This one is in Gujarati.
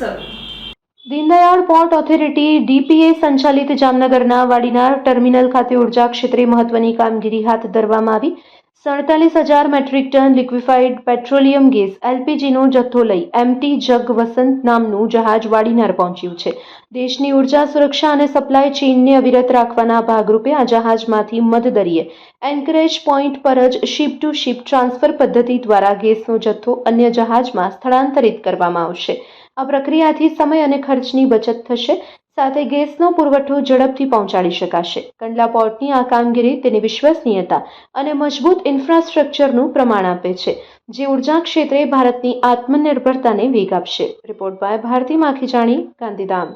શરૂ. દીનદયાળ પોર્ટ ઓથોરિટી DPA સંચાલિત જામનગરના વાડીનાર ટર્મિનલ ખાતે ઉર્જા ક્ષેત્રે મહત્વની કામગીરી હાથ ધરવામાં આવી. 47,000 metric ton liquefied petroleum gas LPGનો જથ્થો લઈ MT જગ વસંત નામનું જહાજ વાડીનાર પહોંચ્યું છે. દેશની ઉર્જા સુરક્ષા અને સપ્લાય ચેઇનને અવિરત રાખવાના ભાગરૂપે આ જહાજમાંથી મધદરિયે એન્કરેજ પોઈન્ટ પર જ શિપ ટુ શિપ ટ્રાન્સફર પદ્ધતિ દ્વારા ગેસનો જથ્થો અન્ય જહાજમાં સ્થળાંતરિત કરવામાં આવશે. આ પ્રક્રિયાથી સમય અને ખર્ચની બચત થશે, સાથે ગેસનો પુરવઠો ઝડપથી પહોંચાડી શકાશે. કંડલા પોર્ટની આ કામગીરી તેની વિશ્વસનીયતા અને મજબૂત ઇન્ફ્રાસ્ટ્રક્ચરનું પ્રમાણ આપે છે, જે ઉર્જા ક્ષેત્રે ભારતની આત્મનિર્ભરતાને વેગ આપશે. Report by Bharati Makhijani, Gandhidham.